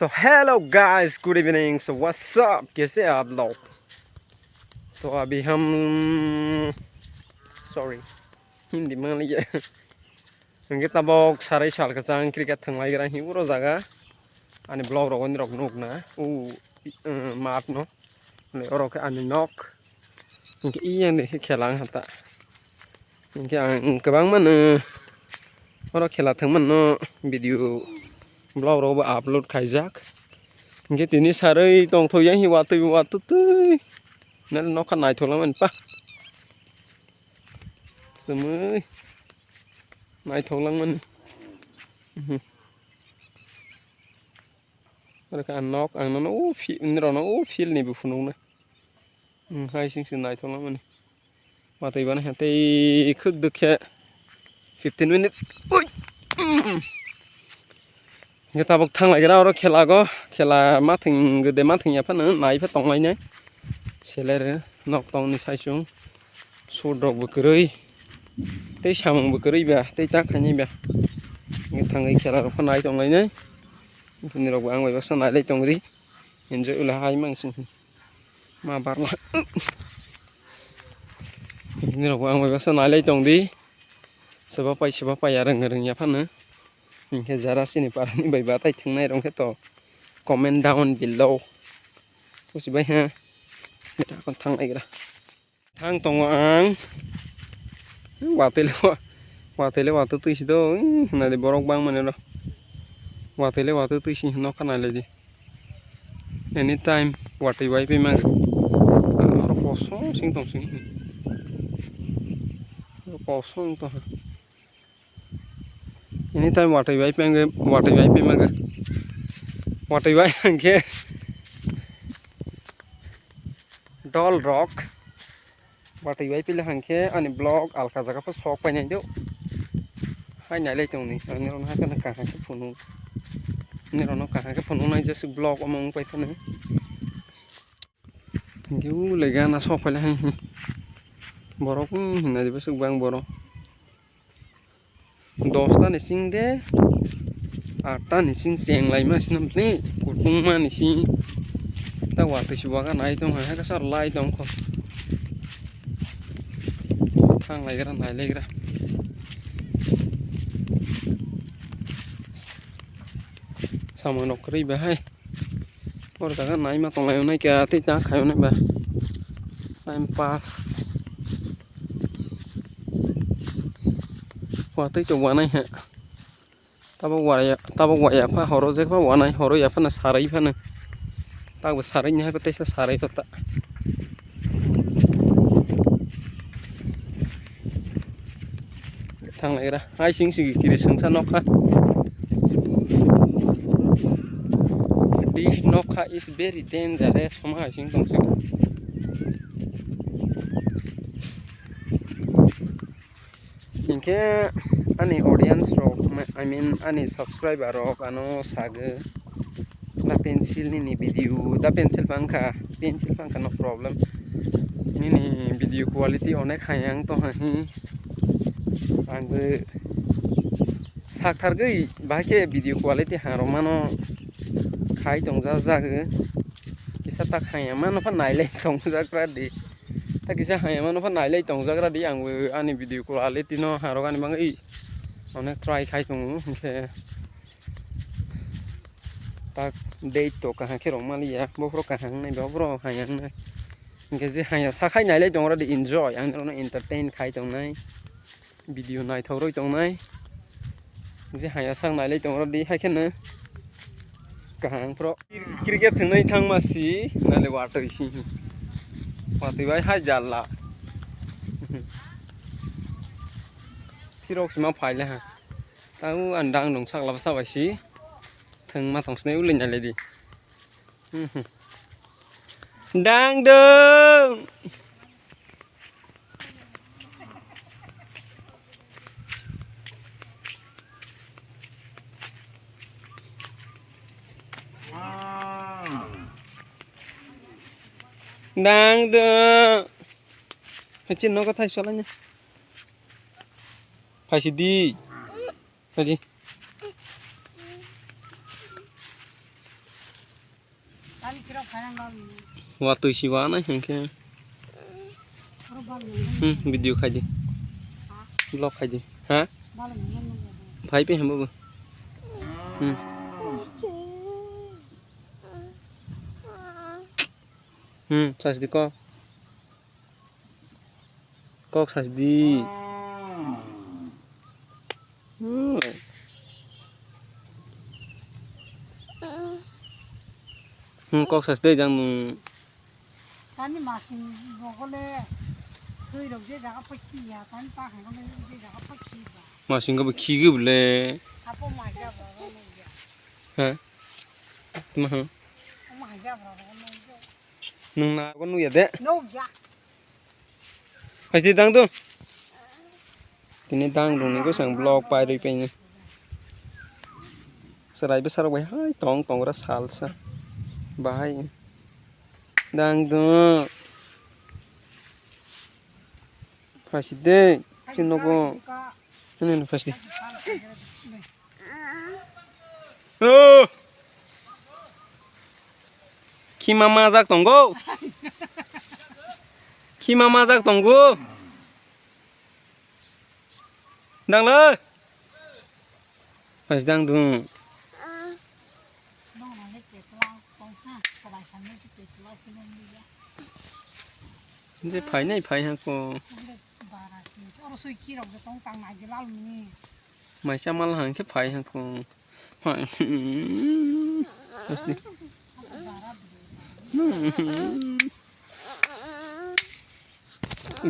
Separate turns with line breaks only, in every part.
So hello guys, good evening. So what's up? कैसे आप लोग? तो अभी हम sorry हिंदी में लिया इनके तबक सारे साल का चांग क्रिकेट थंगलाई गरा हिंगू रो जागा आने ब्लॉग रोगन रोग नोक ना मात नो ले और के आने नोक इनके इयं दे खेलांग हता इनके आं कबांग मन और खेला थंगमन नो वीडियो ब्लॉग रोग अपलोड खाइजाक इनके तिनी सारे तोंग तो yang hiwatu tuh nel no kan naik tholang man pa semui naik tholang man mereka nok ang no fi nero no fil ni bu funung na hai sing sing naik tholang man mata iban hate khuk dukhe 15 minutes oi kita bok thang lagi ra khela mathing gede mathing ya phana nai pha tong lai ne selere nok tong ni sai chung so dog bukrai te samung bukrai ba te tak khani ba ngi thang ai khela pha nai tong lai ne ni rok ang bai ba sa nai lai tong ri enjoy ula hai mang sing ma bar la ni rok ang bai ba sa nai lai tong di saba pai ya reng ya phana इनके जरा सी नहीं पारा नहीं भाई बात I think नहीं रंगे तो comment down below उसी भाई हैं बेटा कौन थंग आएगा थंग तो आंग वातेले तो इसी तो ना दे बरक बांग मने लो वातेले तो इसी नौ खाना ले दी एनी टाइम वाटे वाई पे मांग और पोसों तो anytime water wipe maga water wipe ke doll rock water wipe le hangke ani block alka jaga pa sok pai nai do hai nai le tong ni ani ron ha kana ka ha ke phunu ni ron ka ha ke phunu nai jesu block among pai thane giu le ga na sok pai le hang borok na de besuk bang borok 10 ni sing de 8 ni sing seng lai mas nam ni kutung ma ni sing ta wa tu siwa ka nai tong ha ka sar lai tong ko thang lai gra nai lai gra samo nokri ba hai or ta ka nai ma tong lai nai ka ti ta khayo nai ba time pass वाते तो वानाई है तब via फा हरो जे फा वानाई हरो या फा ना साराई फा ना तब साराई नहीं है पते से साराई तो ता थंग लेरा हाई सिंग सिंग किरी संसा नोखा दिस नोखा is very dangerous हम हाई सिंग तंग सिंग इनके ani audience rock I mean ani subscriber rock ano saga da pencil ni video da pencil pangka no problem ni video quality onek hayang to hahi angbe sakthar gei bahke video quality haro mano khai tongja jage kisa ta khaya mano pha nailai tongja kra di ta kisa haya mano pha nailai tongja kra di angbe ani video quality no haro ani bangai অনেক try খাই তুম के tak date to ka ke romali ya bo pro ka hang nei bo pro hayang nei ke je haya sa khai nai le jong ra di enjoy ang no entertain khai tong nai video nai thoroi tong nai je haya sang nai le jong ra di hai khen na ka hang pro cricket thang nai thang ma si na le wa toi si wa toi bai hai jalla rok ma phai le ha tau andang dong sak la sa ba si thang ma thong sneu lin le di đang đường đang đường trên nó có thay số là nhá phải chỉ đi phải đi ว่าตุยชีวานะเห็นแค่วิดีโอใครดิบล็อกใครดิฮะไพ่ไปหาบ่สัสดีก็สัสดีก็สัสดีจังมึง
ตอนนี้มาสิบอกก็เลยซื้อดอกเบี้ยจากเขาไปขี้ยาตอนป้าให้เขาเลยดอกเบี้ยจากเขาไปขี้ยา
มาสิงก็ไปขี้กูเลย
ถ้าพ่อมาจับเราก็ไม่ยา
ฮะมาฮะ
พ่อมาจับเราก็ไม่ยา
นึงนาก็นู่นยัดเด้
นู่นยา
ไปสิตังตัวทีนี้ตังตรงนี้ก็สั่งบล็อกไปเลยไปเนี่ยสไลด์ไปสไลด์ไว้ให้ตองรัสฮัลซะบายดังตัวฟาสิเดชินโนโกนี่ฟาสิเดโอ้ขี้มามาจากตองโกขี้มามาจากตองโกดังเลยฟาสิดังตัวจะไผ่ไหนไผ่ฮะก็ไม่ใช่มาหลังแค่ไผ่ฮะก็ไผ่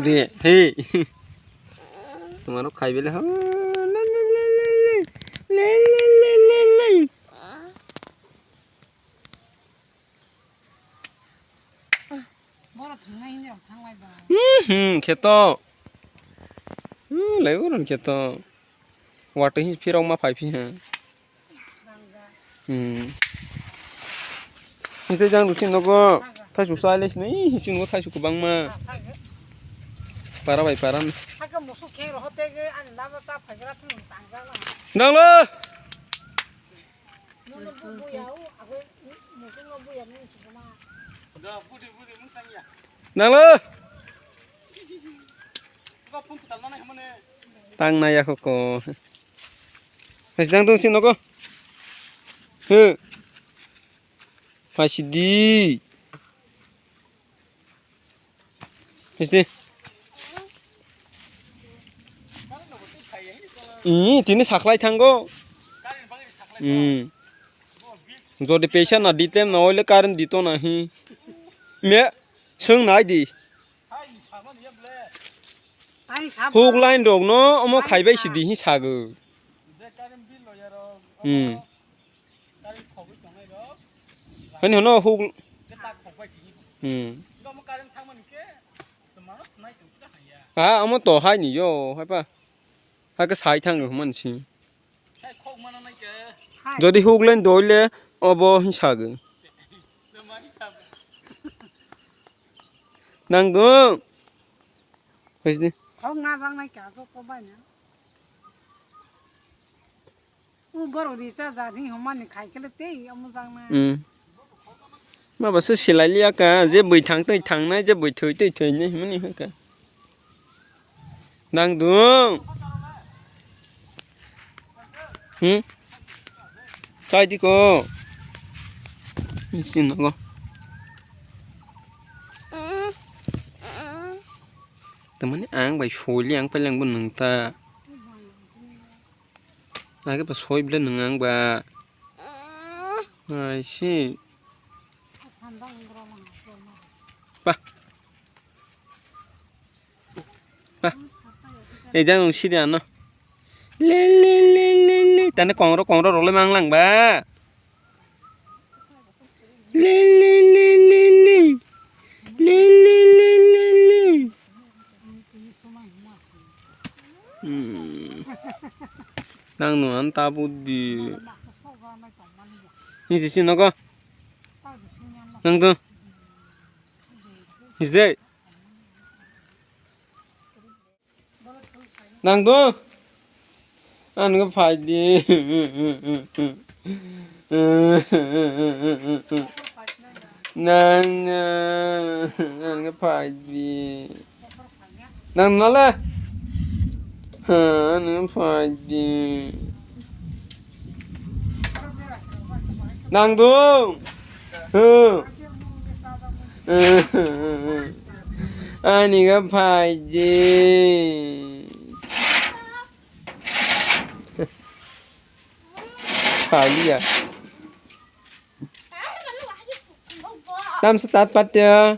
เดี๋ยวเฮ้ยตัวมันใครไปแล้วเขตโตเลวนั่นเขตโตวัดที่พี่เรามาไฟพี่ฮะนี่จะจังดูสินก็ถ้าสุดสายเลยสินี่สินก็ถ้าสุดบังมาparaไปparaดังเลยดังเลยตั้งนายเขาก็ไปดังตัวสินก็ไปสิดีไปสิทีนี้สักไล่ทางก็যদি patient না দিতেম না হইলে কারণ দিত না মে song নাই দি hook line rock ন অম খাইবাই সিদি হি sago হনি হন hook অম তো হাই নি yo হাইপা হাকে সাই থাং মানসি যদি হুক লাইন দইলে অব হি সাগো নাঙ্গো হইসনি
không na răng này cả có bao nhiêu u baro đi ra ra thì hôm nay khai cái tê ông răng này
mà bà sẽ xì lại lia cả dễ bưởi thắng tới thắng này dễ bưởi thới tới thới này mà này cả đang đúng sai đi cô xin nó con tầm này ăn bài phôi liang phải liang bên nương ta ai cái bài phôi bên nương ăn bà ai xí ba ba এই যাং সিধে আনো লে লে লে লে লে তানে কংরো রলে মাংলাং বা লে লে লে লে লে লে লে লে লে লে nang nuan ta budi ni gì xin nó có nang tu ni gì nang tu ăn cái phải đi Nang cái phải gì nang nó là hả nó phải gì nang tu ừ anh cái phải gì phải gì à tam start bắt chưa